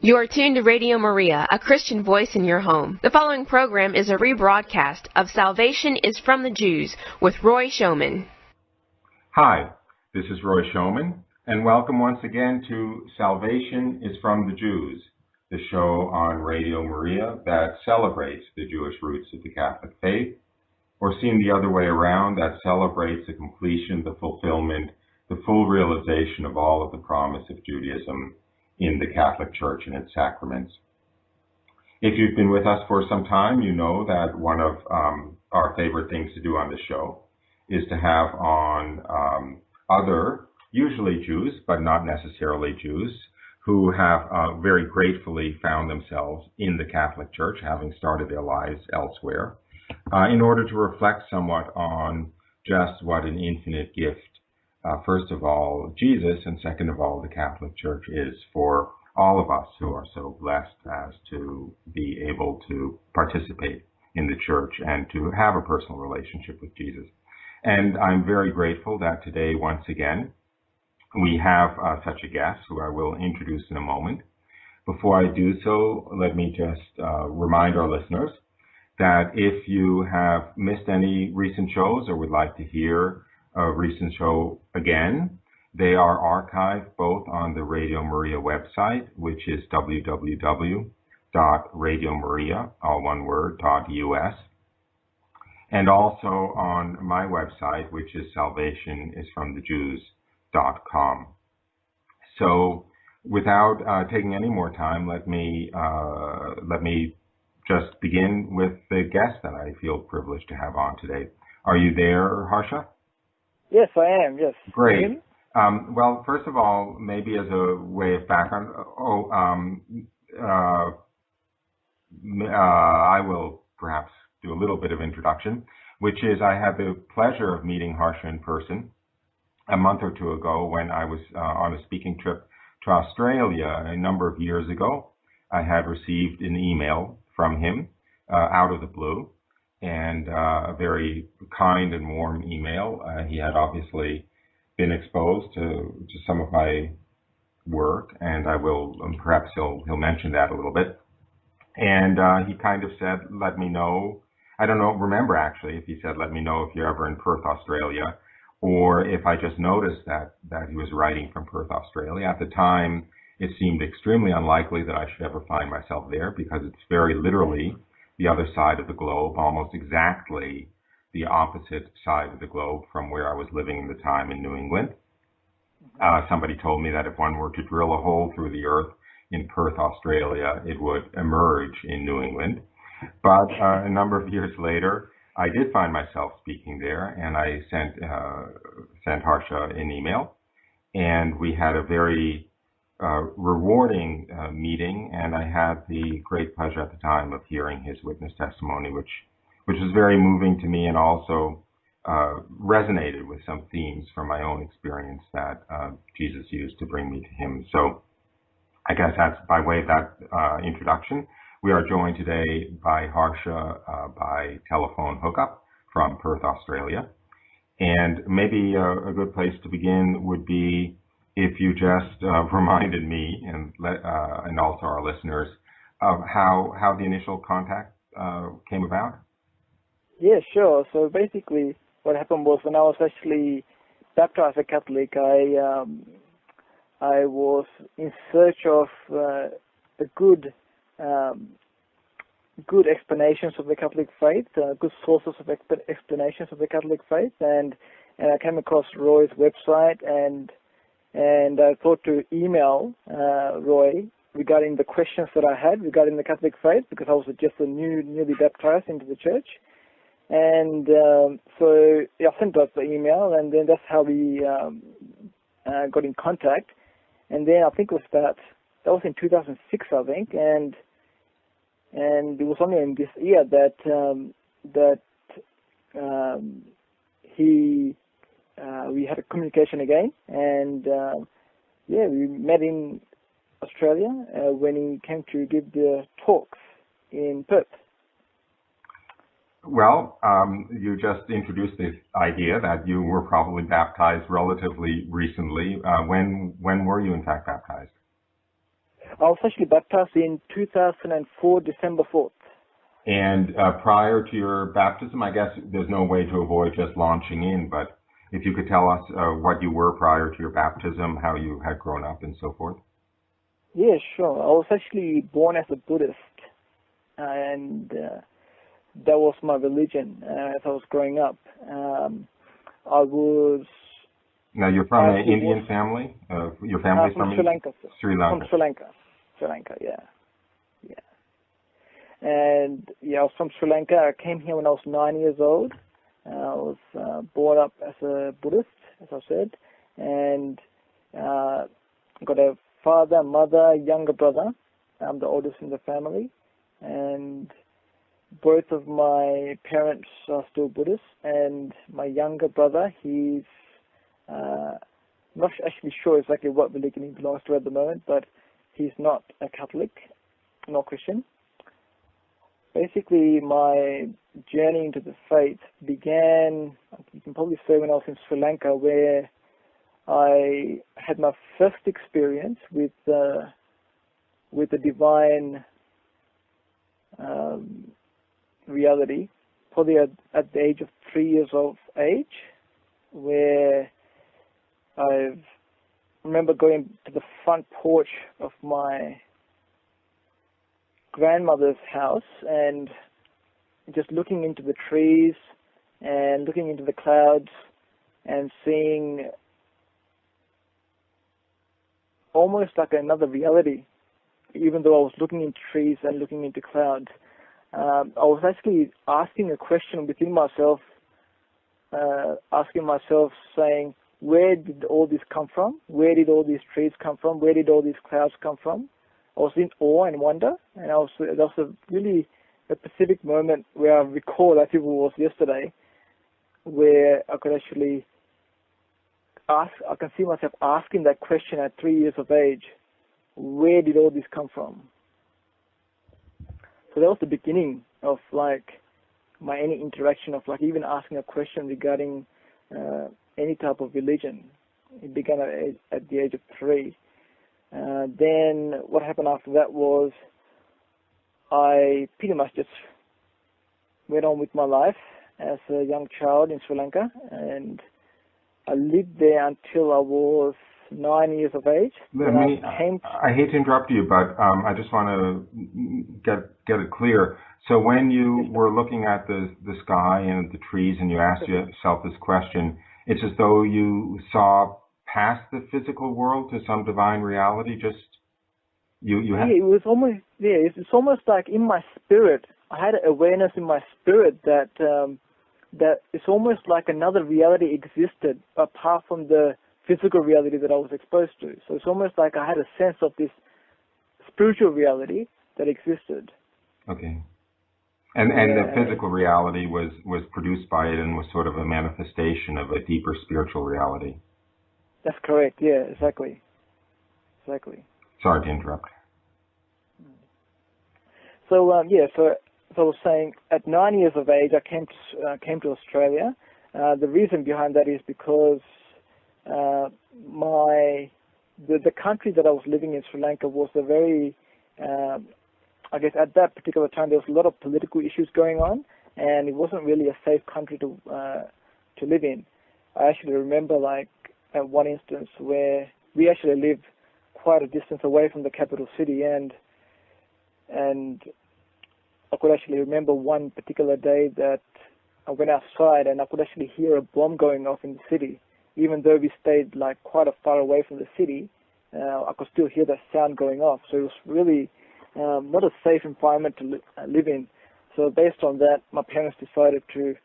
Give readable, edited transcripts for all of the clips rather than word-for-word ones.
You are tuned to Radio Maria, a Christian voice in your home. The following program is a rebroadcast of Salvation is from the Jews with Roy Showman. Hi, this is Roy Showman, and welcome once again to Salvation is from the Jews, the show on Radio Maria that celebrates the Jewish roots of the Catholic faith, or seen the other way around, that celebrates the completion, the fulfillment, the full realization of all of the promise of Judaism in the Catholic Church and its sacraments. If you've been with us for some time, you know that one of our favorite things to do on the show is to have on other, usually Jews, but not necessarily Jews, who have very gratefully found themselves in the Catholic Church, having started their lives elsewhere, in order to reflect somewhat on just what an infinite gift first of all, Jesus, and second of all, the Catholic Church is for all of us who are so blessed as to be able to participate in the Church and to have a personal relationship with Jesus. And I'm very grateful that today, once again, we have such a guest who I will introduce in a moment. Before I do so, let me just remind our listeners that if you have missed any recent shows or would like to hear a recent show again, they are archived both on the Radio Maria website, which is www.radiomaria, all one word, .us, and also on my website, which is salvationisfromthejews.com. So without taking any more time, let me just begin with the guest that I feel privileged to have on today. Are you there, Harsha? Yes, I am, yes. Great. Well, first of all, maybe as a way of background, I will perhaps do a little bit of introduction, which is I had the pleasure of meeting Harsha in person a month or two ago when I was on a speaking trip to Australia a number of years ago. I had received an email from him out of the blue, and a very kind and warm email. He had obviously been exposed to some of my work, and I will, perhaps he'll mention that a little bit. And he kind of said, let me know, I don't know, remember actually if he said, let me know if you're ever in Perth, Australia, or if I just noticed that he was writing from Perth, Australia. At the time, it seemed extremely unlikely that I should ever find myself there because it's very literally the other side of the globe, almost exactly the opposite side of the globe from where I was living at the time in New England. Somebody told me that if one were to drill a hole through the earth in Perth, Australia, it would emerge in New England. But a number of years later, I did find myself speaking there, and I sent Harsha an email, and we had a very rewarding meeting, and I had the great pleasure at the time of hearing his witness testimony, which was very moving to me and also resonated with some themes from my own experience that Jesus used to bring me to him. So I guess that's by way of that introduction. We are joined today by Harsha by telephone hookup from Perth, Australia. And maybe a good place to begin would be if you just reminded me and also our listeners of how the initial contact came about. Yeah, sure. So basically what happened was when I was actually baptized a Catholic, I was in search of good explanations of the Catholic faith, good sources of explanations of the Catholic faith, and I came across Roy's website and I thought to email Roy regarding the questions that I had regarding the Catholic faith, because I was just newly baptized into the church. And so I sent out the email, and then that's how we got in contact. And then I think it was that was in 2006, I think, and it was only in this year that we had a communication again, and we met in Australia when he came to give the talks in Perth. Well, you just introduced this idea that you were probably baptized relatively recently. When were you in fact baptized? I was actually baptized in 2004, December 4th. And prior to your baptism, I guess there's no way to avoid just launching in, but if you could tell us what you were prior to your baptism, how you had grown up and so forth. Yeah, sure. I was actually born as a Buddhist, and that was my religion as I was growing up. I was... Now, you're from an Indian family? Your family's from Sri Lanka. Sri Lanka. From Sri Lanka. Sri Lanka, yeah. And yeah, I was from Sri Lanka. I came here when I was 9 years old. I was brought up as a Buddhist, as I said, and got a father, mother, younger brother. I'm the oldest in the family, and both of my parents are still Buddhist, and my younger brother, he's not actually sure exactly what religion he belongs to at the moment, but he's not a Catholic, nor Christian. Basically, my journey into the faith began, you can probably say, when I was in Sri Lanka, where I had my first experience with the divine reality, probably at the age of 3 years of age, where I remember going to the front porch of my grandmother's house and just looking into the trees and looking into the clouds and seeing almost like another reality, even though I was looking into trees and looking into clouds. I was actually asking a question within myself, saying, where did all this come from? Where did all these trees come from? Where did all these clouds come from? I was in awe and wonder, and that was a really a specific moment where I recall, I think it was yesterday, where I could actually I can see myself asking that question at 3 years of age, where did all this come from? So that was the beginning of any interaction of even asking a question regarding any type of religion. It began at the age of 3. Then what happened after that was I pretty much just went on with my life as a young child in Sri Lanka, and I lived there until I was 9 years of age. I hate to interrupt you, but I just want to get it clear. So when you were looking at the sky and the trees and you asked yourself this question, it's as though you saw past the physical world to some divine reality. Just you had... it was almost it's almost like in my spirit. I had an awareness in my spirit that that it's almost like another reality existed apart from the physical reality that I was exposed to. So it's almost like I had a sense of this spiritual reality that existed. Okay. And the physical reality was produced by it and was sort of a manifestation of a deeper spiritual reality. That's correct. Yeah, exactly. Sorry to interrupt. So so I was saying, at 9 years of age, I came to Australia. The reason behind that is because the country that I was living in, Sri Lanka, was a very I guess at that particular time there was a lot of political issues going on, and it wasn't really a safe country to live in. I actually remember at one instance where we actually lived quite a distance away from the capital city, and I could actually remember one particular day that I went outside and I could actually hear a bomb going off in the city. Even though we stayed quite a far away from the city, I could still hear that sound going off. So it was really not a safe environment to live in. So based on that, my parents decided to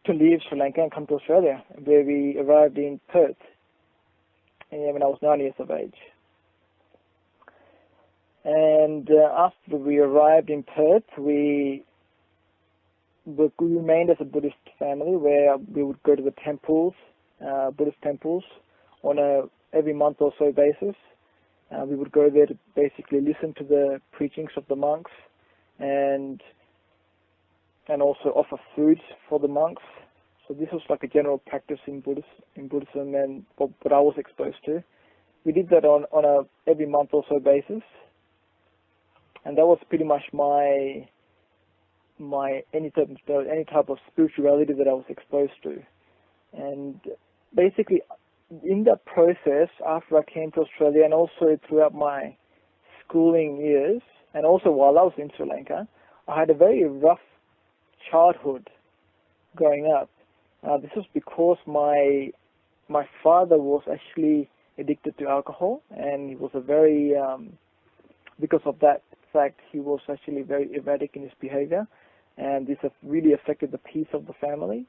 leave Sri Lanka and come to Australia, where we arrived in Perth when I was 9 years of age. And after we arrived in Perth, we remained as a Buddhist family, where we would go to the temples, Buddhist temples, on a every month or so basis. We would go there to basically listen to the preachings of the monks, and also offer food for the monks. So this was like a general practice in Buddhism, and what I was exposed to. we did that on a every month or so basis, and that was pretty much my any type of spirituality that I was exposed to. And basically, in that process, after I came to Australia, and also throughout my schooling years, and also while I was in Sri Lanka, I had a very rough childhood growing up. This was because my father was actually addicted to alcohol, and he was a very, because of that fact, he was actually very erratic in his behavior, and this really affected the peace of the family.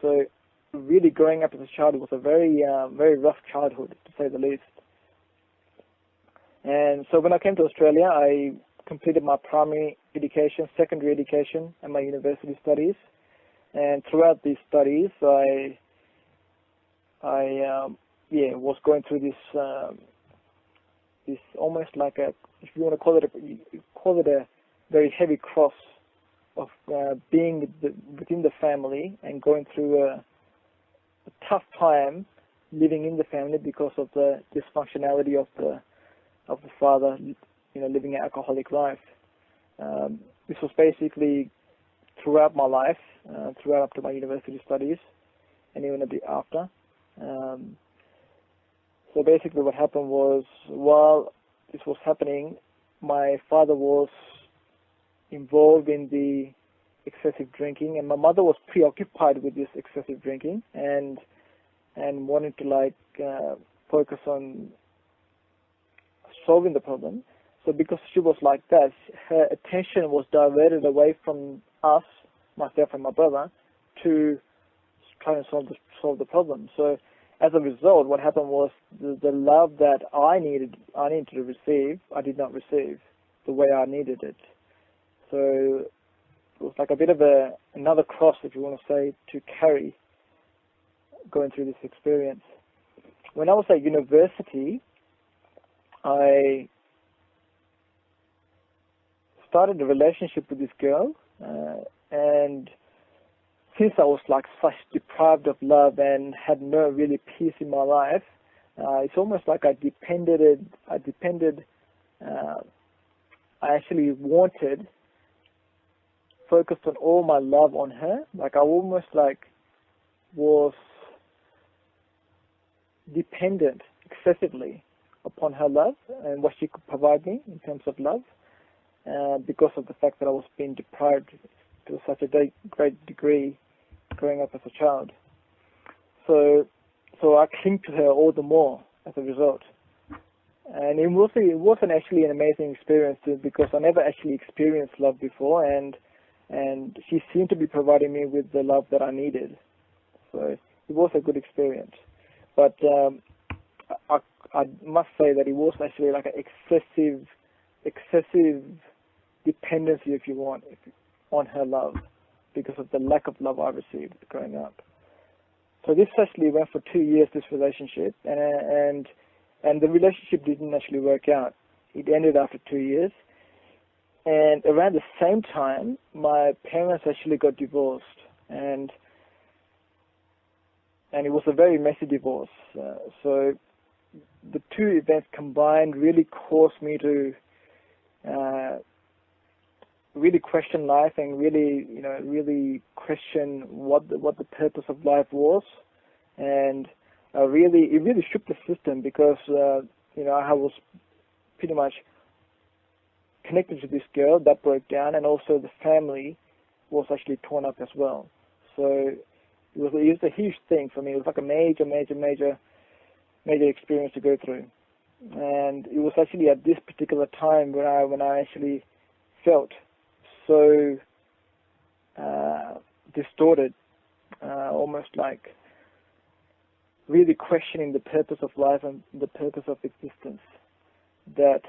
So really growing up as a child was a very, very rough childhood, to say the least. And so when I came to Australia, I completed my primary education, secondary education, and my university studies. And throughout these studies, I was going through this almost like a, if you want to call it a very heavy cross of being within the family and going through a tough time living in the family because of the dysfunctionality of the father, living an alcoholic life. This was basically throughout my life, throughout up to my university studies, and even a bit after. So basically what happened was, while this was happening, my father was involved in the excessive drinking, and my mother was preoccupied with this excessive drinking and wanted to focus on solving the problem. So because she was like that, her attention was diverted away from us, myself and my brother, to try and solve the problem. So as a result, what happened was the love that I needed to receive, I did not receive the way I needed it. So it was like a bit of another cross, if you want to say, to carry going through this experience. When I was at university, I started a relationship with this girl, and since I was such deprived of love and had no really peace in my life, it's almost like I actually focused on all my love on her. I almost was dependent excessively upon her love and what she could provide me in terms of love, because of the fact that I was being deprived to such a great degree growing up as a child. So I cling to her all the more as a result. And it wasn't actually an amazing experience too, because I never actually experienced love before, and she seemed to be providing me with the love that I needed. So it was a good experience. But I must say that it was actually like an excessive dependency, if you want, on her love, because of the lack of love I received growing up. So this actually went for 2 years, this relationship, and the relationship didn't actually work out. It ended after 2 years. And around the same time, my parents actually got divorced, and it was a very messy divorce. So the two events combined really caused me to really question life and really question what the purpose of life was, and it really shook the system, because I was pretty much connected to this girl that broke down, and also the family was actually torn up as well. So it was a huge thing for me. It was like a major experience to go through, and it was actually at this particular time when I actually felt so distorted, almost like really questioning the purpose of life and the purpose of existence, that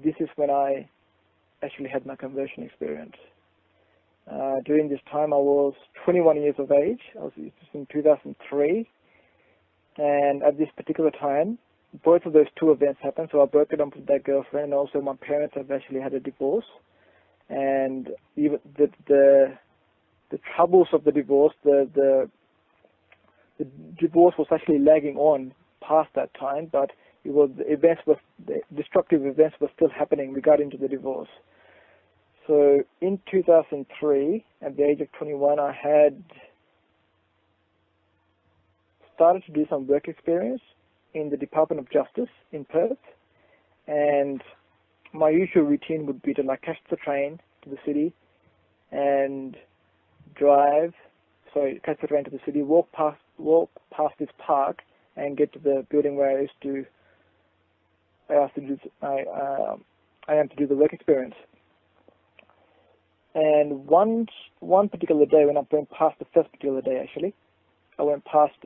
this is when I actually had my conversion experience. During this time, I was 21 years of age. I was in 2003, and at this particular time, both of those two events happened. So I broke it up with that girlfriend, and also my parents have actually had a divorce. And even the troubles of the divorce, the divorce was actually lagging on past that time, but the destructive events were still happening regarding to the divorce. So in 2003, at the age of 21, I had started to do some work experience in the Department of Justice in Perth, and my usual routine would be to catch the train to the city and catch the train to the city, walk past this park, and get to the building where I am to do the work experience. And one particular day, when I went past the first particular day, actually, I went past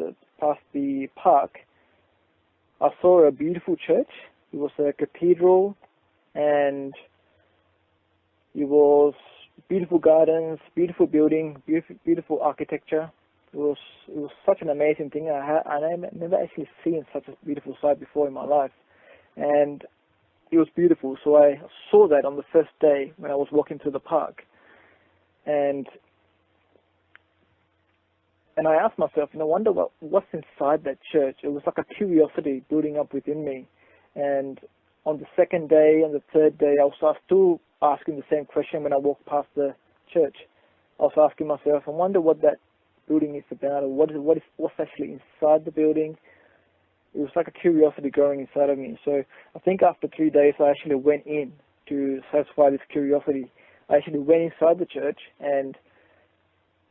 the park. I saw a beautiful church. It was a cathedral, and it was beautiful gardens, beautiful building, beautiful architecture. It was such an amazing thing. I never actually seen such a beautiful sight before in my life, and it was beautiful. So I saw that on the first day when I was walking through the park, and I asked myself, I wonder what's inside that church. It was like a curiosity building up within me. And on the second day and the third day, I was still asking the same question when I walked past the church. I was asking myself, I wonder what that building is about, or what's actually inside the building. It was like a curiosity growing inside of me. So I think after 3 days, I actually went in to satisfy this curiosity. I actually went inside the church and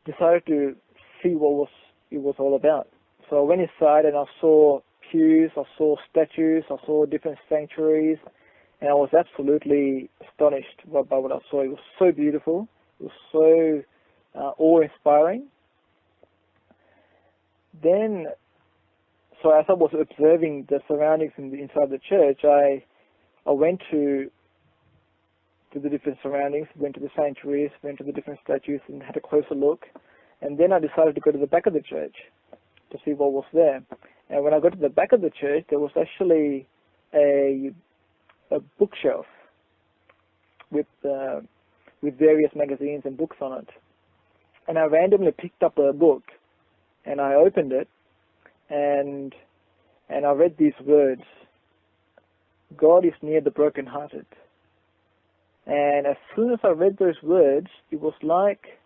decided to see what it was all about. So I went inside and I saw pews, I saw statues, I saw different sanctuaries, and I was absolutely astonished by what I saw. It was so beautiful. It was so awe-inspiring. Then, so as I was observing the surroundings inside the church, I went to the different surroundings, went to the sanctuaries, went to the different statues, and had a closer look. And then I decided to go to the back of the church to see what was there. And when I got to the back of the church, there was actually a bookshelf with various magazines and books on it. And I randomly picked up a book, and I opened it, and I read these words: God is near the brokenhearted. And as soon as I read those words, it was like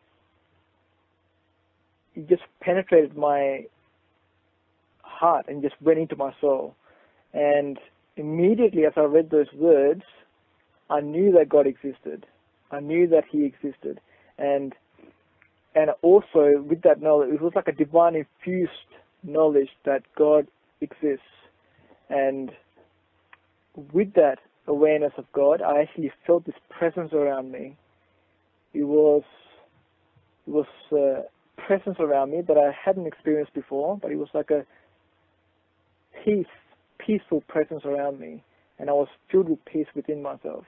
it just penetrated my heart and just went into my soul. And immediately as I read those words, I knew that God existed. I knew that He existed. And also with that knowledge, it was like a divine infused knowledge that God exists. And with that awareness of God, I actually felt this presence around me. It was presence around me that I hadn't experienced before, but it was like a peaceful presence around me, and I was filled with peace within myself.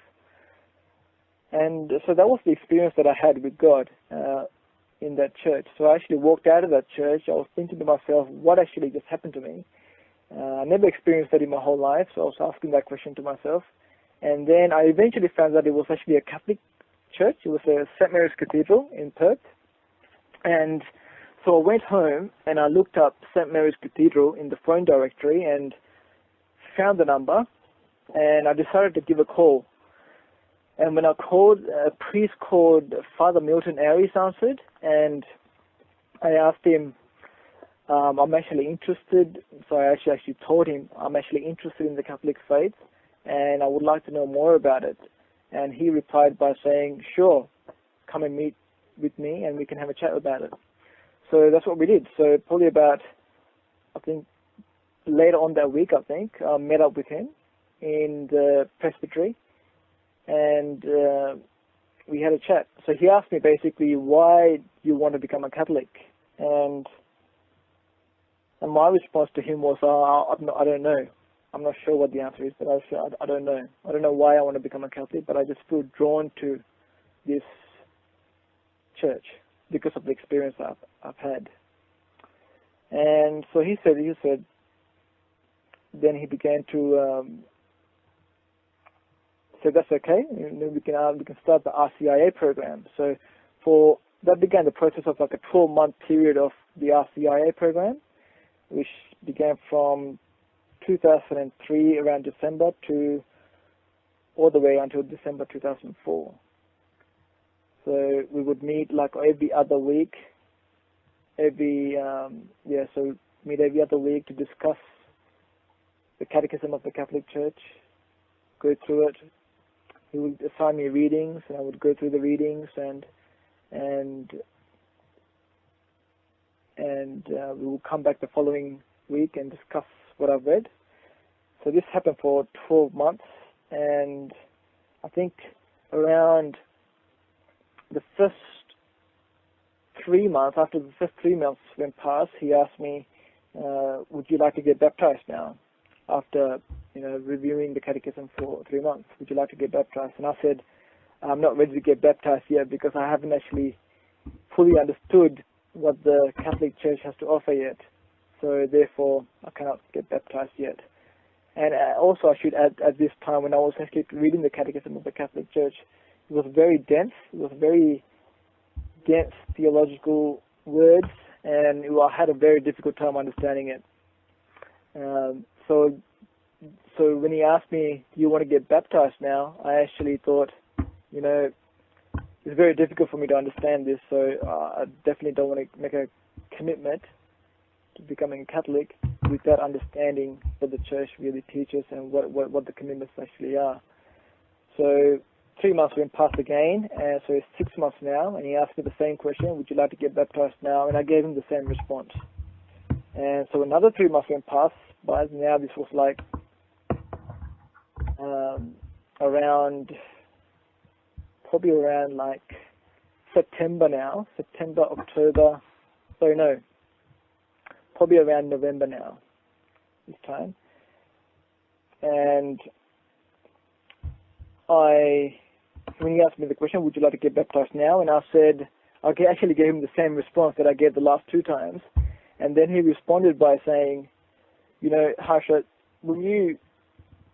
And so that was the experience that I had with God in that church. So I actually walked out of that church. I was thinking to myself, what actually just happened to me? I never experienced that in my whole life, so I was asking that question to myself. And then I eventually found that it was actually a Catholic church. It was a St. Mary's Cathedral in Perth. And so I went home and I looked up St. Mary's Cathedral in the phone directory and found the number, and I decided to give a call. And when I called, a priest called Father Milton Aries answered, and I asked him, I'm actually interested, so I actually told him I'm actually interested in the Catholic faith and I would like to know more about it. And he replied by saying, sure, come and meet with me and we can have a chat about it. So that's what we did. So probably about, I think, later on that week, I met up with him in the presbytery and we had a chat. So he asked me basically, why you want to become a Catholic? And my response to him was, I don't know. I'm not sure what the answer is, but I don't know. I don't know why I want to become a Catholic, but I just feel drawn to this church because of the experience I've had. And so he said, then he began to say, that's okay, we can start the RCIA program. So that began the process of like a 12-month period of the RCIA program, which began from 2003 around December to all the way until December 2004. So we would meet like every other week, meet every other week to discuss the Catechism of the Catholic Church, go through it. He would assign me readings, and I would go through the readings, and we would come back the following week and discuss what I've read. So this happened for 12 months, and I think around the first 3 months, after the first 3 months went past, he asked me, would you like to get baptized now? After, reviewing the catechism for 3 months, would you like to get baptized? And I said, I'm not ready to get baptized yet because I haven't actually fully understood what the Catholic Church has to offer yet. So therefore, I cannot get baptized yet. And also I should add, at this time when I was actually reading the Catechism of the Catholic Church, it was very dense. It was very dense theological words, and I had a very difficult time understanding it. So when he asked me, do you want to get baptized now, I actually thought, it's very difficult for me to understand this, so I definitely don't want to make a commitment to becoming a Catholic without understanding what the Church really teaches and what the commitments actually are. So 3 months went past again, and so it's 6 months now, and he asked me the same question, would you like to get baptized now? And I gave him the same response. And so another 3 months went past, but now this was like probably around like September now, probably around November now, this time. And when he asked me the question, would you like to get baptized now? And I said, I actually gave him the same response that I gave the last 2 times. And then he responded by saying, Harsha, when you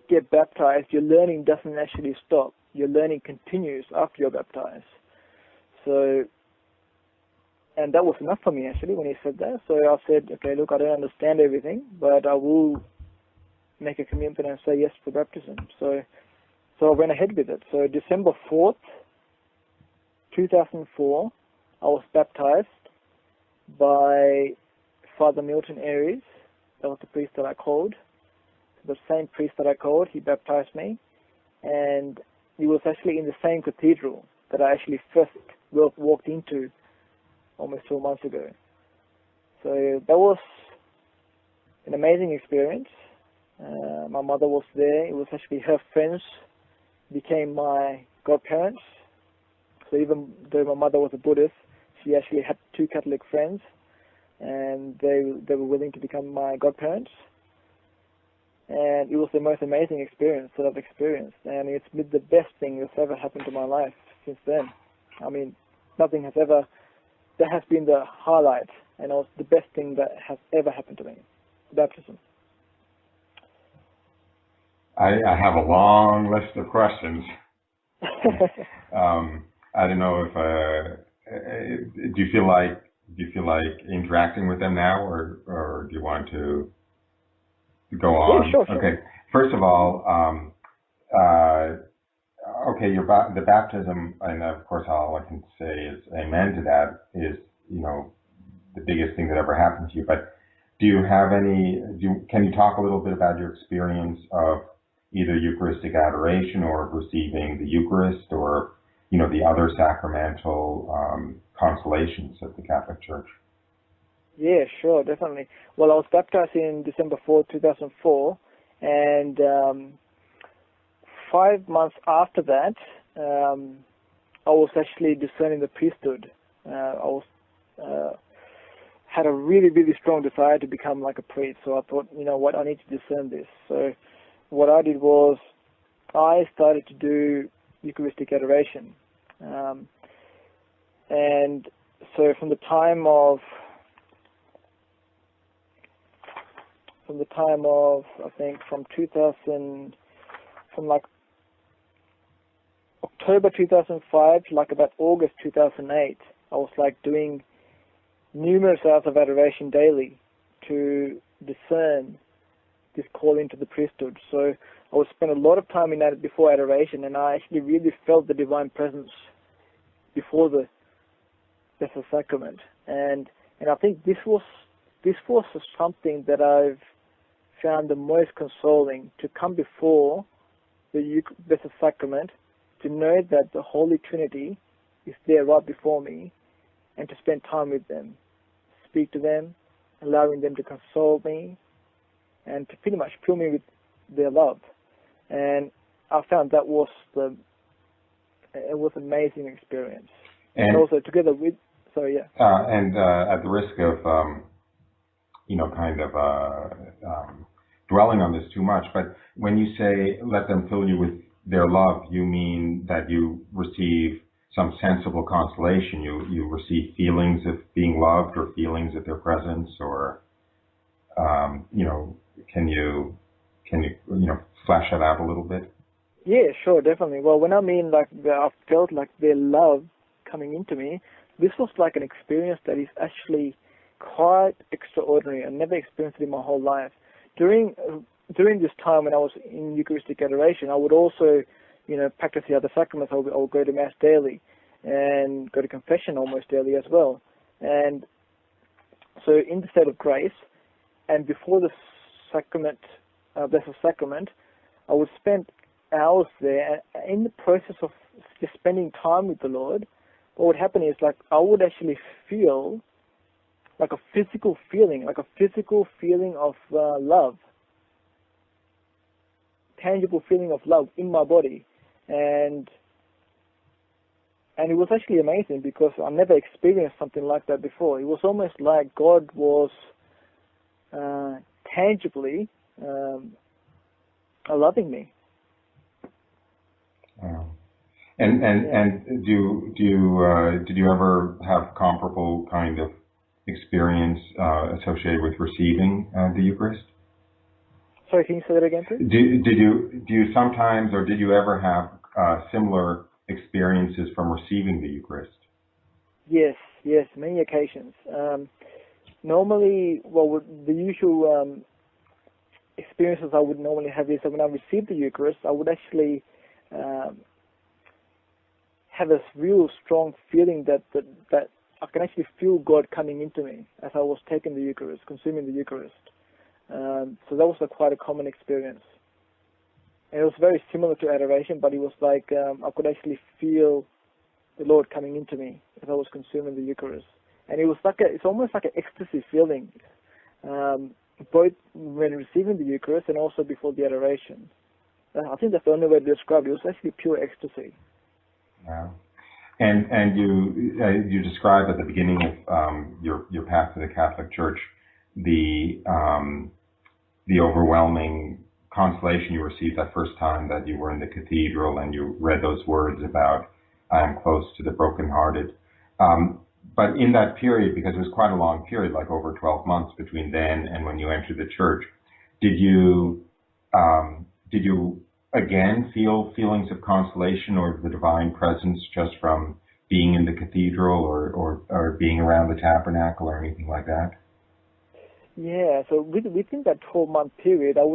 get baptized, your learning doesn't actually stop. Your learning continues after you're baptized. So, and that was enough for me actually when he said that. So I said, okay, look, I don't understand everything, but I will make a commitment and say yes for baptism. So I went ahead with it. So December 4th, 2004, I was baptized by Father Milton Aries. That was the priest that I called. The same priest that I called, he baptized me. And he was actually in the same cathedral that I actually first walked into almost 4 months ago. So that was an amazing experience. My mother was there. It was actually her friends became my godparents. So even though my mother was a Buddhist, she actually had 2 Catholic friends, and they were willing to become my godparents. And it was the most amazing experience that I've experienced, and it's been the best thing that's ever happened to my life since then. I mean, nothing has ever, that has been the highlight, and it was the best thing that has ever happened to me, baptism. I have a long list of questions. I don't know if do you feel like interacting with them now, or do you want to go on? Yeah, sure. Okay. First of all, okay, the baptism, and of course all I can say is amen to that, is the biggest thing that ever happened to you. But do you have can you talk a little bit about your experience of either Eucharistic adoration or receiving the Eucharist, or the other sacramental consolations of the Catholic Church? Yeah, sure, definitely. Well, I was baptized in December 4, 2004, and 5 months after that, I was actually discerning the priesthood. Had a really, really strong desire to become like a priest, so I thought, what, I need to discern this. So what I did was I started to do Eucharistic adoration. And so from the time of, I think from like October 2005 to like about August 2008, I was like doing numerous hours of adoration daily to discern this call into the priesthood. So I would spend a lot of time in that before adoration, and I actually really felt the divine presence before the Blessed Sacrament. And I think this was something that I've found the most consoling, to come before the Blessed Sacrament, to know that the Holy Trinity is there right before me, and to spend time with them, speak to them, allowing them to console me, and to pretty much fill me with their love. And I found that was an amazing experience. And also together with, and at the risk of, dwelling on this too much, but when you say let them fill you with their love, you mean that you receive some sensible consolation. You receive feelings of being loved, or feelings of their presence, or can you flesh that out a little bit? Yeah, sure, definitely. Well, when I mean like I felt like their love coming into me, this was like an experience that is actually quite extraordinary. I never experienced it in my whole life. During this time when I was in Eucharistic adoration, I would also, practice the other sacraments. I would go to Mass daily and go to confession almost daily as well. And so in the state of grace, and before the sacrament, Blessed Sacrament, I would spend hours there. And in the process of just spending time with the Lord, what would happen is like I would actually feel like a physical feeling of love, tangible feeling of love in my body, and it was actually amazing because I never experienced something like that before. It was almost like God was tangibly loving me. Wow. And did you ever have comparable kind of experience associated with receiving the Eucharist? Sorry, can you say that again, please? Do you sometimes, or did you ever have similar experiences from receiving the Eucharist? Yes, many occasions. Normally, the usual experiences I would normally have is that when I received the Eucharist, I would actually have a real strong feeling that I can actually feel God coming into me as I was taking the Eucharist, consuming the Eucharist. So that was quite a common experience. And it was very similar to adoration, but it was like I could actually feel the Lord coming into me as I was consuming the Eucharist. And it was it's almost like an ecstasy feeling, both when receiving the Eucharist and also before the adoration. I think that's the only way to describe it. It was actually pure ecstasy. Wow. And you described at the beginning of your path to the Catholic Church the overwhelming consolation you received that first time that you were in the cathedral and you read those words about "I am close to the brokenhearted." But in that period, because it was quite a long period, like over 12 months between then and when you entered the church, did you again feel feelings of consolation or the divine presence just from being in the cathedral or being around the tabernacle or anything like that? Yeah, so within that 12-month period, I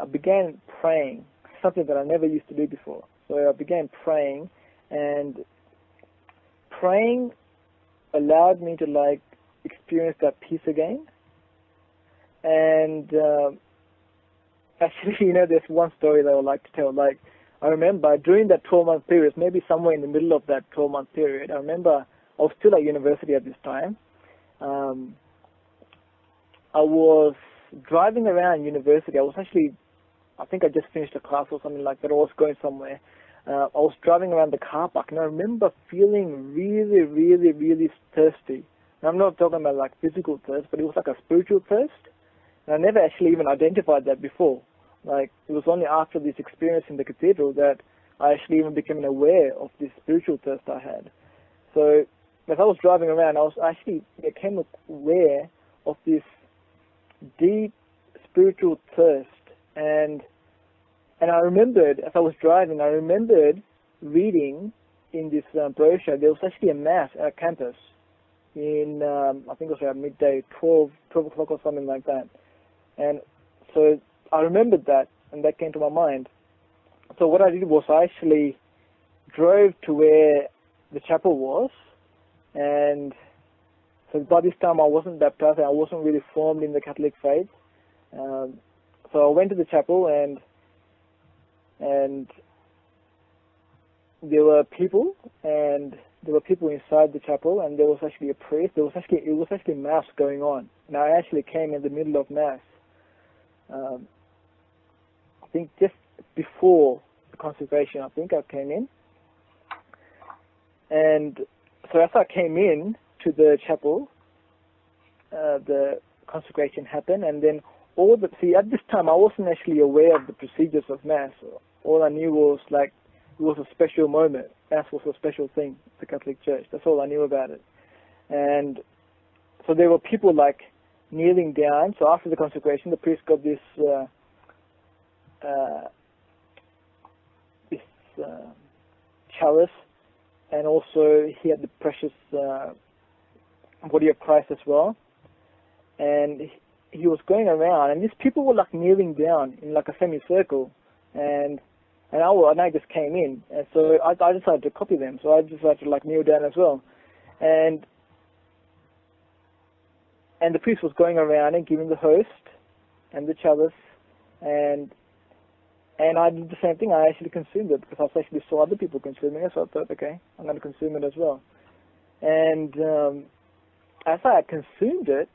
began praying, something that I never used to do before. So I began praying, and praying allowed me to experience that peace again. And actually, there's one story that I would like to tell. I remember during that 12-month period, maybe somewhere in the middle of that 12-month period, I remember I was still at university at this time. I was driving around university. I think I just finished a class or something like that, or I was going somewhere. I was driving around the car park, and I remember feeling really, really, really thirsty. And I'm not talking about physical thirst, but it was like a spiritual thirst. And I never actually even identified that before. It was only after this experience in the cathedral that I actually even became aware of this spiritual thirst I had. So as I was driving around, I became aware of this deep spiritual thirst, and I remembered, as I was driving, I remembered reading in this brochure, there was actually a mass at campus in, I think it was around midday, 12 o'clock or something like that. And so I remembered that, and that came to my mind. So what I did was I actually drove to where the chapel was, and so by this time I wasn't baptized and I wasn't really formed in the Catholic faith. So I went to the chapel, and there were people, and there were people inside the chapel, and there was actually a priest. It was actually mass going on, and I actually came in the middle of mass. I think just before the consecration, I think I came in, and so as I came in to the chapel, the consecration happened, and then at this time I wasn't actually aware of the procedures of mass. All I knew was like it was a special moment. Mass was a special thing, the Catholic Church. That's all I knew about it. And so there were people like kneeling down. So after the consecration, the priest got this chalice, and also he had the precious body of Christ as well. And he was going around, and these people were like kneeling down in like a semicircle, and I just came in, and so I decided to copy them. So I decided to like kneel down as well, and the priest was going around and giving the host and the chalice, and I did the same thing. I actually consumed it because I actually saw other people consuming it, so I thought, okay, I'm going to consume it as well. And as I consumed it,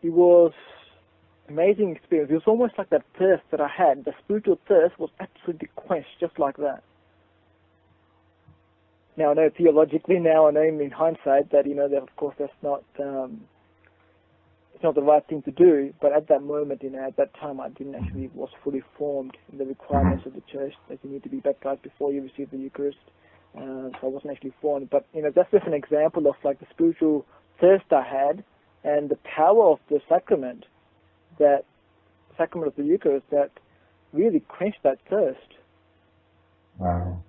it was amazing experience. It was almost like that thirst that I had. The spiritual thirst was absolutely quenched just like that. Now I know theologically, now I know in hindsight that that of course that's not it's not the right thing to do. But at that moment, at that time, I didn't actually was fully formed in the requirements of the church that you need to be baptized before you receive the Eucharist. So I wasn't actually formed. But that's just an example of like the spiritual thirst I had, and the power of the sacrament, that sacrament of the Eucharist, that really quenched that thirst. Wow.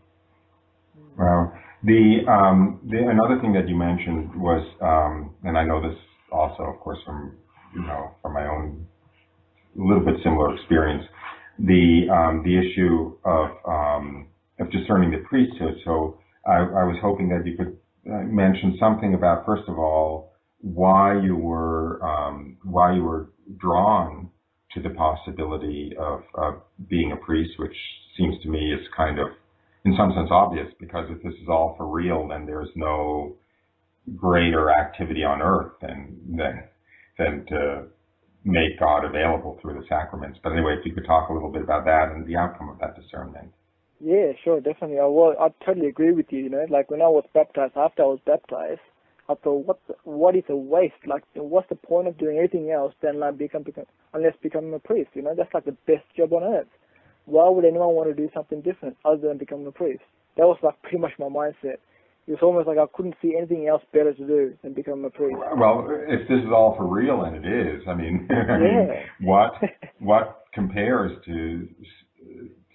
Wow. The another thing that you mentioned was, and I know this also, of course, from my own little bit similar experience, the issue of discerning the priesthood. So I was hoping that you could mention something about, first of all, why you were drawn to the possibility of being a priest, which seems to me is kind of, in some sense, obvious, because if this is all for real, then there's no greater activity on earth than to make God available through the sacraments. But anyway, if you could talk a little bit about that and the outcome of that discernment. Yeah, sure, definitely. I totally agree with you. Like when I was baptized, after I was baptized, I thought, what is a waste? Like, what's the point of doing anything else than like unless becoming a priest? That's like the best job on earth. Why would anyone want to do something different other than becoming a priest? That was like pretty much my mindset. It was almost like I couldn't see anything else better to do than become a priest. Well, if this is all for real, and it is, I mean, what compares to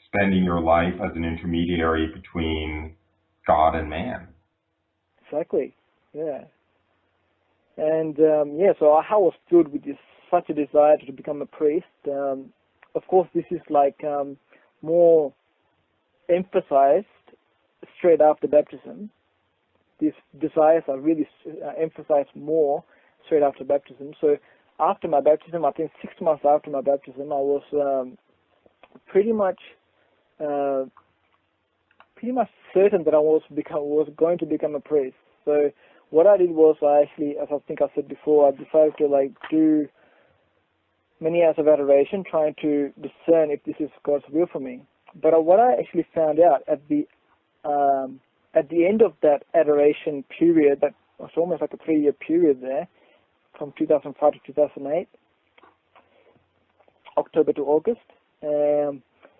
spending your life as an intermediary between God and man? Exactly. Yeah. And so I was filled with such a desire to become a priest. Of course, this is like more emphasized straight after baptism. These desires are really emphasized more straight after baptism. So after my baptism, I think 6 months after my baptism, I was pretty much certain that I was going to become a priest. So what I did was I actually, as I think I said before, I decided to like do many hours of adoration, trying to discern if this is God's will for me. But what I actually found out at the end of that adoration period, that was almost like a 3-year period there, from 2005 to 2008, October to August,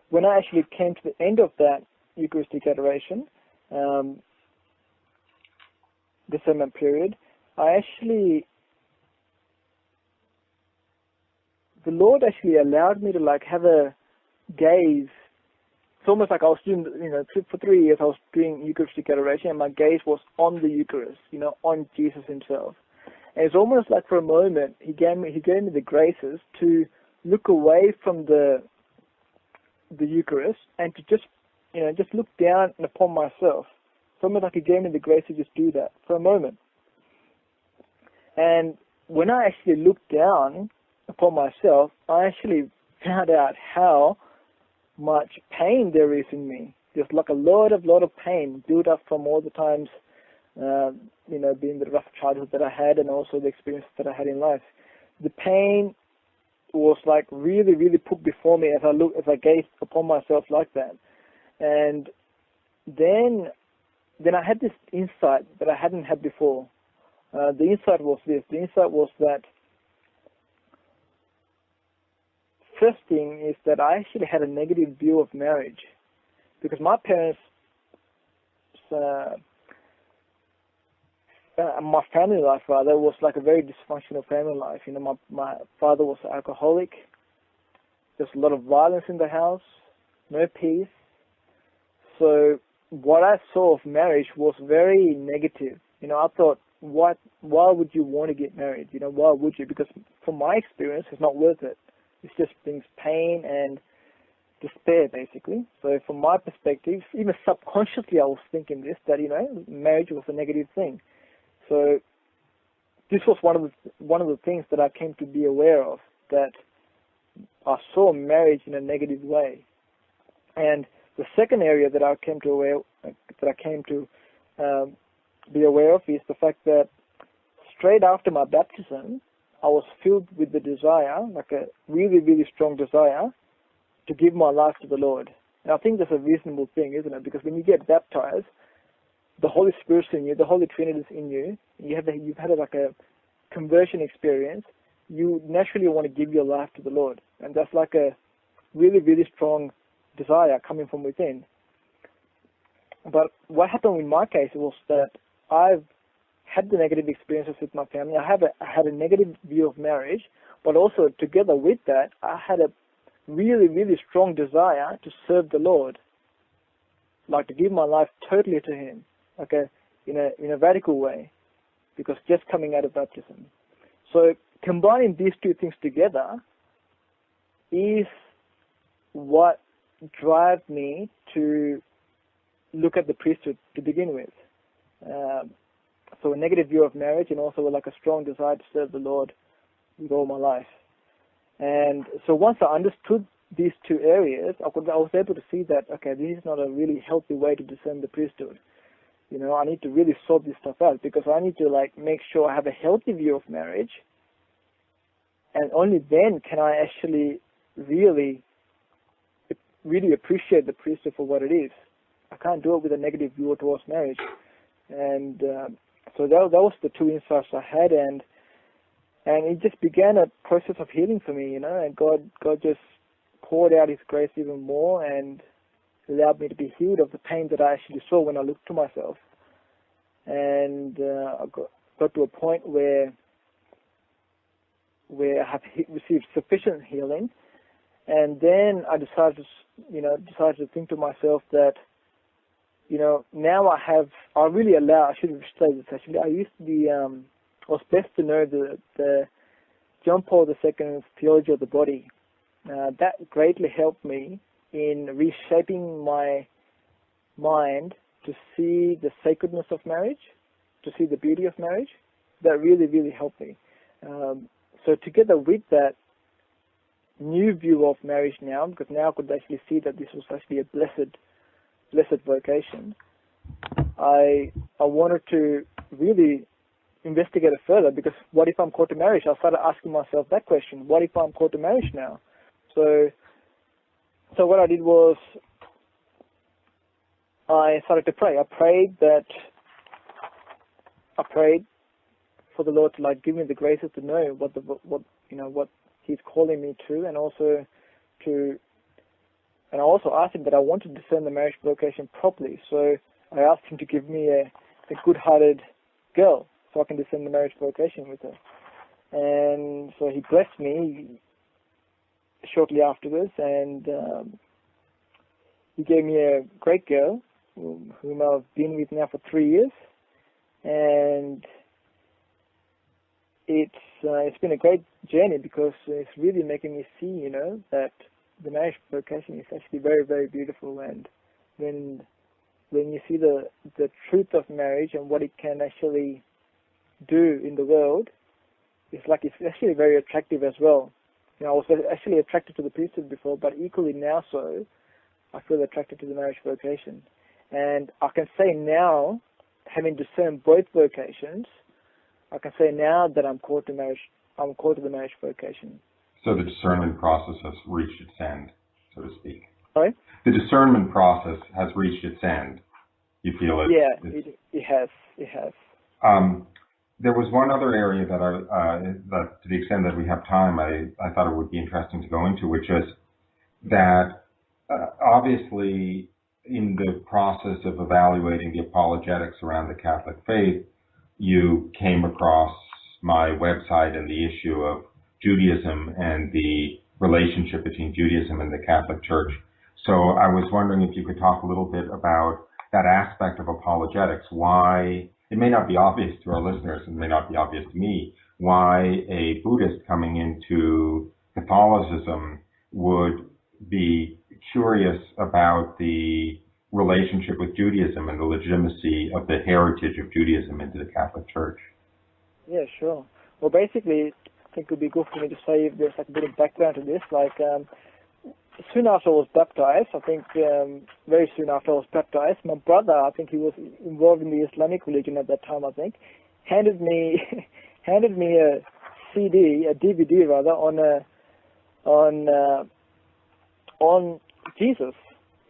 when I actually came to the end of that Eucharistic adoration, discernment period, the Lord actually allowed me to like have a gaze. It's almost like I was doing, for 3 years I was doing Eucharistic adoration, and my gaze was on the Eucharist, on Jesus himself. And it's almost like for a moment He gave me the graces to look away from the Eucharist and to just look down upon myself. Something like He gave me the grace to just do that for a moment. And when I actually looked down upon myself, I actually found out how much pain there is in me. There's like a lot of pain built up from all the times, being the rough childhood that I had and also the experiences that I had in life. The pain was like really, really put before me as I gazed upon myself like that. And then I had this insight that I hadn't had before. The insight was this. The insight was that first thing is that I actually had a negative view of marriage, because my parents, my family life rather, was like a very dysfunctional family life. My father was an alcoholic. There's a lot of violence in the house, no peace. So what I saw of marriage was very negative. I thought, why would you want to get married? Why would you? Because from my experience, it's not worth it. It just brings pain and despair, basically. So from my perspective, even subconsciously, I was thinking this, that, marriage was a negative thing. So this was one of the things that I came to be aware of, that I saw marriage in a negative way. And the second area that I came to be aware of is the fact that straight after my baptism, I was filled with the desire, like a really, really strong desire, to give my life to the Lord. And I think that's a reasonable thing, isn't it? Because when you get baptized, the Holy Spirit's in you, the Holy Trinity is in you. You've had like a conversion experience. You naturally want to give your life to the Lord, and that's like a really, really strong desire coming from within. But what happened in my case was that I've had the negative experiences with my family. I had a negative view of marriage, but also together with that, I had a really, really strong desire to serve the Lord, like to give my life totally to Him, in a radical way, because just coming out of baptism. So combining these two things together is what drives me to look at the priesthood to begin with. So a negative view of marriage, and also like a strong desire to serve the Lord with all my life. And so once I understood these two areas, I was able to see that, this is not a really healthy way to discern the priesthood. I need to really sort this stuff out, because I need to make sure I have a healthy view of marriage, and only then can I actually really appreciate the priesthood for what it is. I can't do it with a negative view towards marriage. And so that was the two insights I had, and it just began a process of healing for me, and God just poured out His grace even more and allowed me to be healed of the pain that I actually saw when I looked to myself. And I got to a point where I have received sufficient healing, and then I decided to think to myself that, now I really allow, I should have said this actually, I used to be, I was blessed to know the John Paul II's theology of the body. That greatly helped me in reshaping my mind to see the sacredness of marriage, to see the beauty of marriage. That really, really helped me. So together with that new view of marriage now, because now I could actually see that this was actually a blessed vocation, I wanted to really investigate it further, because what if I'm called to marriage? I started asking myself that question. What if I'm called to marriage now? So what I did was I started to pray. I prayed for the Lord to give me the graces to know what He's calling me to, and I also asked Him that I want to discern the marriage vocation properly. So I asked Him to give me a good-hearted girl, so I can discern the marriage vocation with her. And so He blessed me shortly afterwards, and He gave me a great girl, whom I've been with now for 3 years. And it's been a great journey because it's really making me see, you know, that the marriage vocation is actually very, very beautiful. And when you see the truth of marriage and what it can actually do in the world, it's actually very attractive as well. You know, I was actually attracted to the priesthood before, but equally now so, I feel attracted to the marriage vocation. And I can say now, having discerned both vocations, I can say now that I'm called to marriage. I'm called to the marriage vocation. So the discernment process has reached its end, so to speak. Sorry? The discernment process has reached its end. You feel it? Yeah, it has. It has. There was one other area that to the extent that we have time, I thought it would be interesting to go into, which is that obviously in the process of evaluating the apologetics around the Catholic faith, you came across my website and the issue of Judaism and the relationship between Judaism and the Catholic Church. So I was wondering if you could talk a little bit about that aspect of apologetics, why it may not be obvious to our listeners, and may not be obvious to me, why a Buddhist coming into Catholicism would be curious about the relationship with Judaism and the legitimacy of the heritage of Judaism into the Catholic Church. Yeah, sure. Well, basically, I think it would be good for me to say if there's like a bit of background to this. Like, soon after I was baptized, I think very soon after I was baptized, my brother, I think he was involved in the Islamic religion at that time, I think, handed me a DVD rather, on Jesus.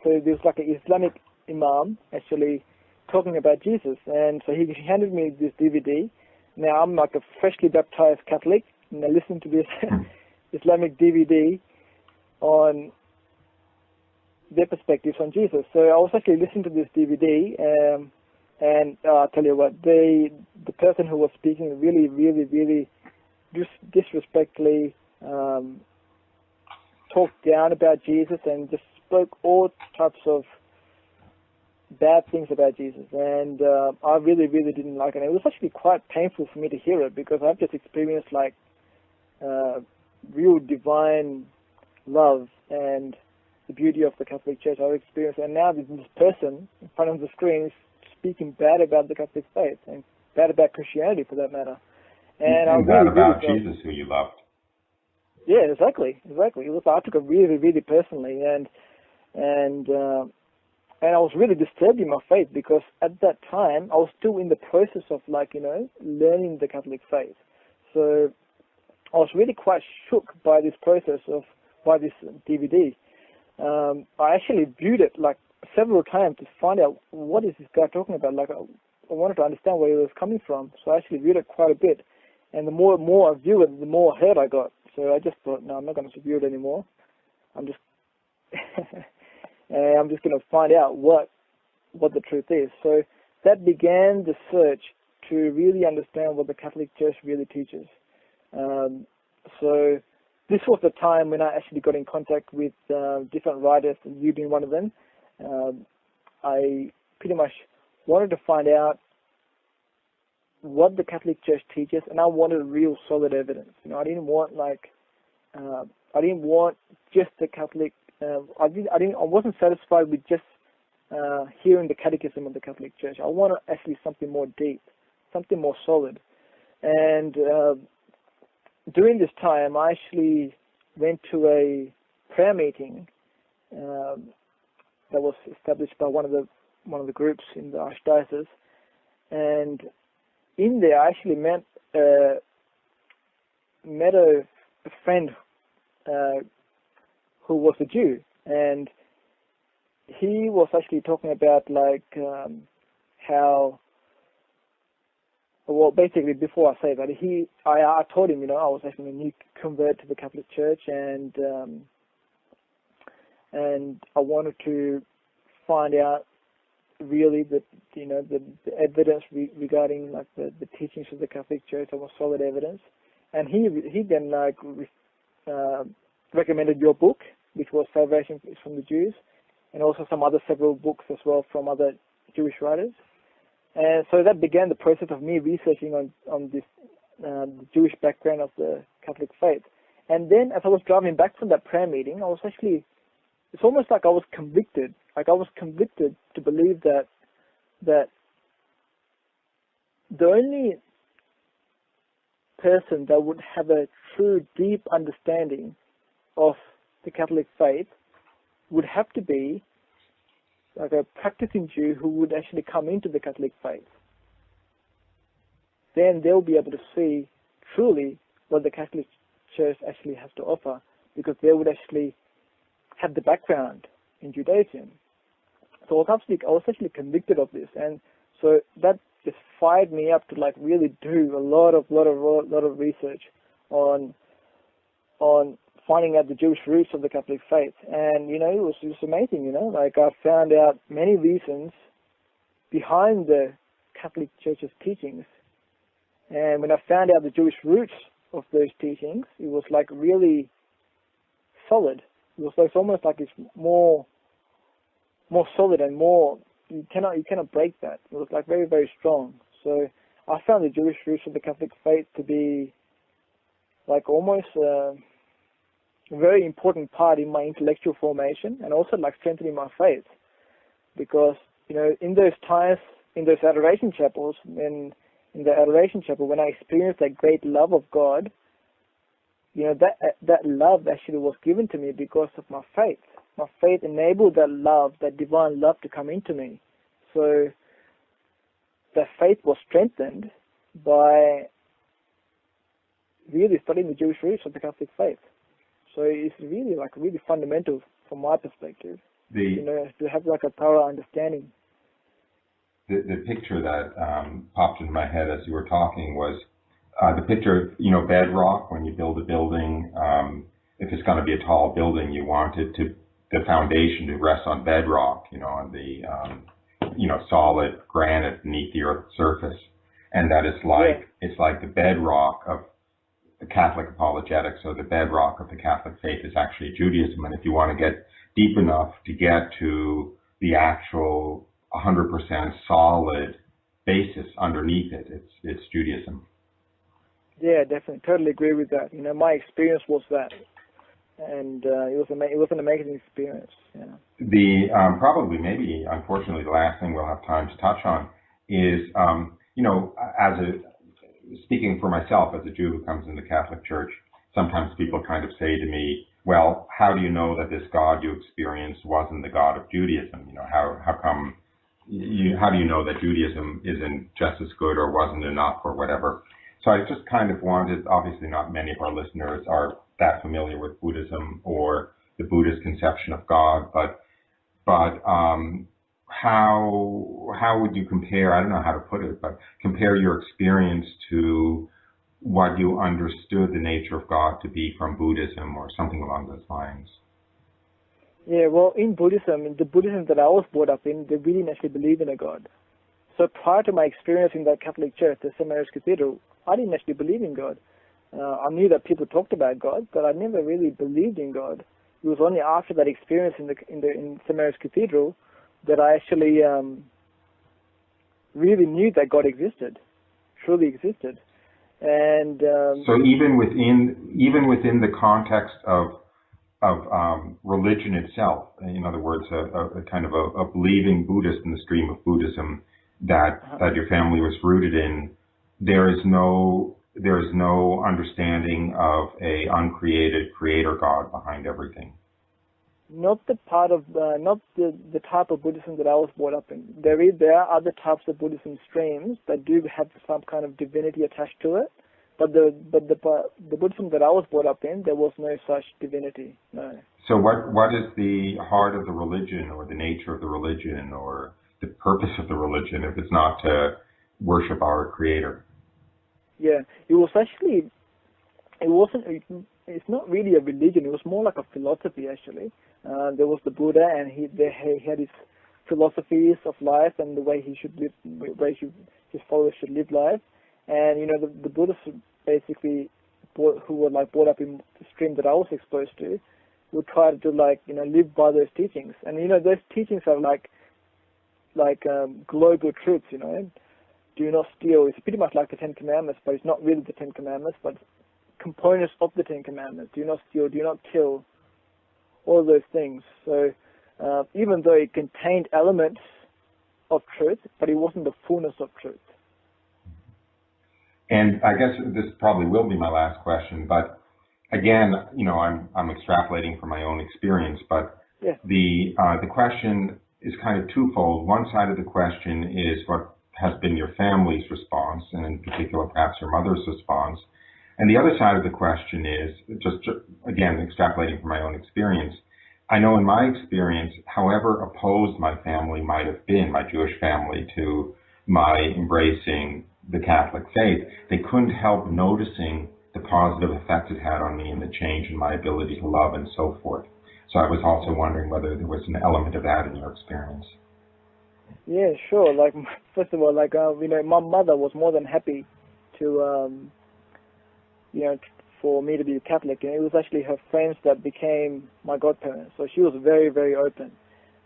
So there's like an Islamic imam actually talking about Jesus, and so he handed me this DVD. Now I'm like a freshly baptized Catholic, and I listen to this Islamic DVD on their perspectives on Jesus. So I was actually listening to this DVD, and I'll tell you what, the person who was speaking really disrespectfully talked down about Jesus and just spoke all types of bad things about Jesus, and I really didn't like it. And it was actually quite painful for me to hear it, because I've just experienced like real divine love and the beauty of the Catholic Church I've experienced, and now this person in front of the screen is speaking bad about the Catholic faith and bad about Christianity for that matter. And I bad really about felt, Jesus, who you loved. Yeah, exactly. It was, I took it really personally, and I was really disturbed in my faith, because at that time I was still in the process of learning the Catholic faith. So I was really quite shook by this process by this DVD. I actually viewed it like several times to find out what is this guy talking about. Like I wanted to understand where he was coming from. So I actually viewed it quite a bit. And the more I viewed it, the more hurt I got. So I just thought, no, I'm not going to view it anymore. I'm just going to find out what the truth is. So that began the search to really understand what the Catholic Church really teaches. So this was the time when I actually got in contact with different writers, and you being one of them. I pretty much wanted to find out what the Catholic Church teaches, and I wanted real solid evidence. I didn't want just the Catholic. I wasn't satisfied with just hearing the catechism of the Catholic Church. I wanted actually something more deep, something more solid. And during this time, I actually went to a prayer meeting that was established by one of the groups in the Archdiocese, and in there I actually met a friend who was a Jew, and he was actually talking about how. Well, basically, before I say that, I told him, I was actually a new convert to the Catholic Church, and I wanted to find out really the evidence regarding the teachings of the Catholic Church. There was solid evidence, and he then recommended your book, which was Salvation is from the Jews, and also some other several books as well from other Jewish writers. And so that began the process of me researching on this the Jewish background of the Catholic faith. And then as I was driving back from that prayer meeting, it's almost like I was convicted. Like I was convicted to believe that the only person that would have a true, deep understanding of the Catholic faith would have to be like a practicing Jew who would actually come into the Catholic faith. Then they'll be able to see truly what the Catholic Church actually has to offer, because they would actually have the background in Judaism. So I was actually convicted of this, and so that just fired me up to like really do a lot of research on finding out the Jewish roots of the Catholic faith. And it was amazing. Like I found out many reasons behind the Catholic Church's teachings. And when I found out the Jewish roots of those teachings, it was like really solid. It's almost like it's more solid and more, you cannot break that. It was like very, very strong. So I found the Jewish roots of the Catholic faith to be like almost a very important part in my intellectual formation, and also like strengthening my faith. Because, in those times, in those adoration chapels, in the adoration chapel, when I experienced that great love of God, that love actually was given to me because of my faith. My faith enabled that love, that divine love, to come into me. So that faith was strengthened by really studying the Jewish roots of the Catholic faith. So it's really fundamental from my perspective, to have like a thorough understanding. The picture that popped into my head as you were talking was the picture of, bedrock. When you build a building, if it's going to be a tall building, you want the foundation to rest on bedrock, on the, solid granite beneath the earth's surface. And that is it's like the bedrock of the Catholic apologetics, or the bedrock of the Catholic faith, is actually Judaism. And if you want to get deep enough to get to the actual 100% solid basis underneath it, it's Judaism. Yeah, definitely. Totally agree with that. My experience was that. And it was an amazing experience. Yeah. The probably, maybe, unfortunately, the last thing we'll have time to touch on is, speaking for myself as a Jew who comes in the Catholic Church, sometimes people kind of say to me, well, how do you know that this God you experienced wasn't the God of Judaism? How come? How do you know that Judaism isn't just as good or wasn't enough or whatever? So I just kind of wanted, obviously not many of our listeners are that familiar with Buddhism or the Buddhist conception of God, but how would you compare, I don't know how to put it, but compare your experience to what you understood the nature of God to be from Buddhism or something along those lines? Yeah, well, in Buddhism, the Buddhism that I was brought up in, they really didn't actually believe in a God. So prior to my experience in that Catholic church, the St. Mary's Cathedral, I didn't actually believe in God. I knew that people talked about God, but I never really believed in God. It was only after that experience in St. Mary's Cathedral that I actually really knew that God existed, truly existed. And so even within the context of religion itself, in other words, a kind of a believing Buddhist in the stream of Buddhism that your family was rooted in, there is no understanding of a uncreated creator God behind everything. Not the type of Buddhism that I was brought up in. There are other types of Buddhism streams that do have some kind of divinity attached to it, but the Buddhism that I was brought up in, there was no such divinity. No. So what is the heart of the religion, or the nature of the religion, or the purpose of the religion, if it's not to worship our Creator? Yeah, it's not really a religion. It was more like a philosophy, actually. There was the Buddha, and he had his philosophies of life and the way he should live, his followers should live life. And the Buddhists basically, who were like brought up in the stream that I was exposed to, would try to live by those teachings. And those teachings are like global truths. do not steal. It's pretty much like the Ten Commandments, but it's not really the Ten Commandments, but components of the Ten Commandments. Do not steal, do not kill, all those things. So even though it contained elements of truth, but it wasn't the fullness of truth. And I guess this probably will be my last question, but again, I'm extrapolating from my own experience, but yeah. The question is kind of twofold. One side of the question is what has been your family's response, and in particular, perhaps your mother's response. And the other side of the question is, just again, extrapolating from my own experience, I know in my experience, however opposed my family might have been, my Jewish family, to my embracing the Catholic faith, they couldn't help noticing the positive effect it had on me and the change in my ability to love and so forth. So I was also wondering whether there was an element of that in your experience. Yeah, sure. Like, first of all, my mother was more than happy to, for me to be a Catholic. And it was actually her friends that became my godparents. So she was very, very open.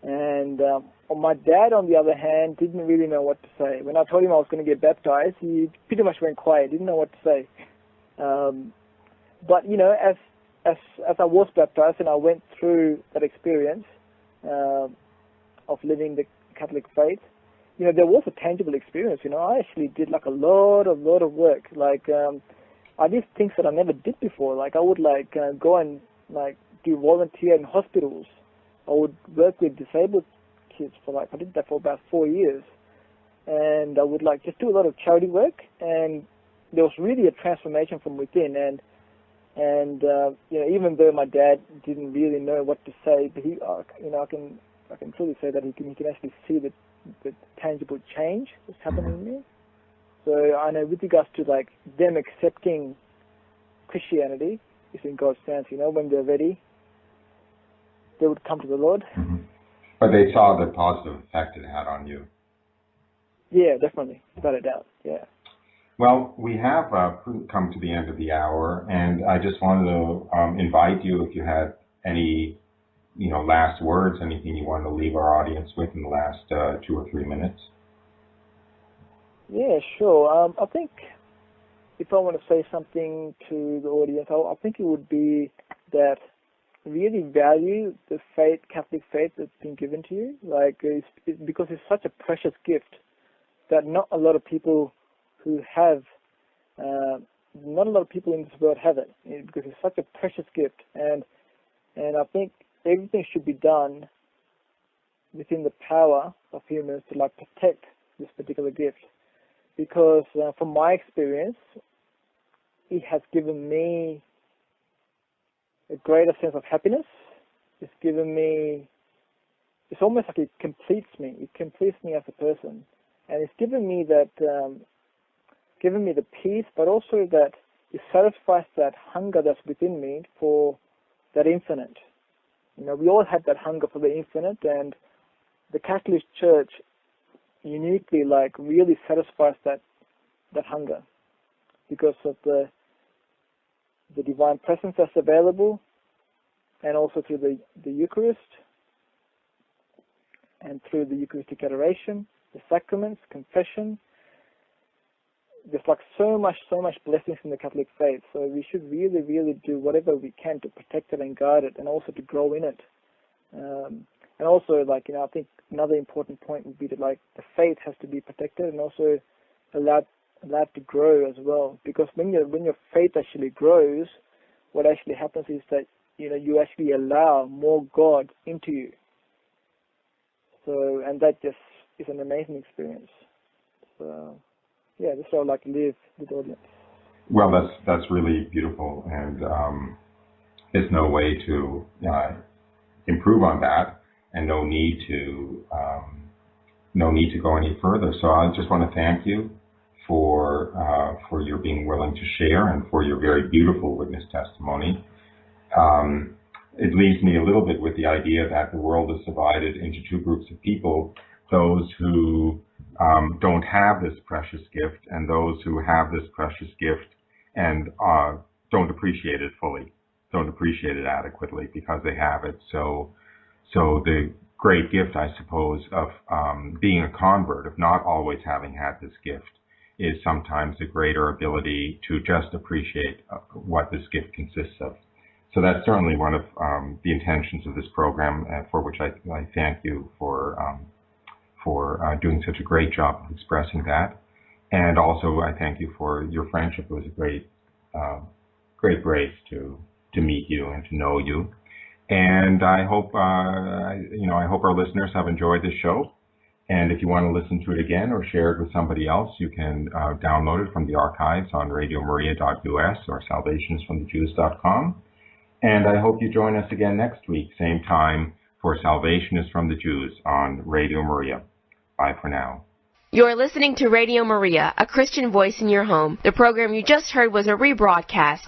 And my dad, on the other hand, didn't really know what to say. When I told him I was going to get baptized, he pretty much went quiet, didn't know what to say. But, as I was baptized and I went through that experience of living the Catholic faith, there was a tangible experience. I actually did a lot of work. I did things that I never did before. I would go and do volunteer in hospitals. I would work with disabled kids I did that for about 4 years, and I would just do a lot of charity work. And there was really a transformation from within. And even though my dad didn't really know what to say, but I can truly say that he can actually see the tangible change that's happening in me. So I know with regards to them accepting Christianity is in God's hands. When they're ready, they would come to the Lord. Mm-hmm. But they saw the positive effect it had on you. Yeah, definitely, without a doubt. Yeah. Well, we have come to the end of the hour, and I just wanted to invite you, if you had any, last words, anything you wanted to leave our audience with in the last 2 or 3 minutes. Yeah, sure. I think if I want to say something to the audience, I think it would be that really value the faith, Catholic faith that's been given to you. Because it's such a precious gift that not a lot of people who have, not a lot of people in this world have it, because it's such a precious gift. And I think everything should be done within the power of humans to protect this particular gift. Because from my experience, it has given me a greater sense of happiness. It's given me, it's almost like it completes me. It completes me as a person. And it's given me that, given me the peace, but also that it satisfies that hunger that's within me for that infinite. We all have that hunger for the infinite, and the Catholic Church uniquely, really satisfies that hunger because of the divine presence that's available, and also through the Eucharist, and through the Eucharistic adoration, the sacraments, confession. There's so much blessings in the Catholic faith. So we should really, really do whatever we can to protect it and guard it, and also to grow in it. And also, I think another important point would be that the faith has to be protected and also allowed to grow as well. Because when your faith actually grows, what actually happens is that you actually allow more God into you. So, and that just is an amazing experience. So, yeah, that's how I like to live with the audience. Well, that's really beautiful, and there's no way to improve on that, and no need to go any further. So I just want to thank you for your being willing to share and for your very beautiful witness testimony. It leaves me a little bit with the idea that the world is divided into two groups of people: those who don't have this precious gift, and those who have this precious gift and don't appreciate it fully, don't appreciate it adequately because they have it. So the great gift, I suppose, of being a convert, of not always having had this gift, is sometimes a greater ability to just appreciate what this gift consists of. So that's certainly one of the intentions of this program, for which I thank you for doing such a great job of expressing that. And also I thank you for your friendship. It was a great grace to meet you and to know you. And I hope I hope our listeners have enjoyed this show. And if you want to listen to it again or share it with somebody else, you can download it from the archives on radiomaria.us or salvationsfromthejews.com. And I hope you join us again next week, same time, for Salvation is from the Jews on Radio Maria. Bye for now. You're listening to Radio Maria, a Christian voice in your home. The program you just heard was a rebroadcast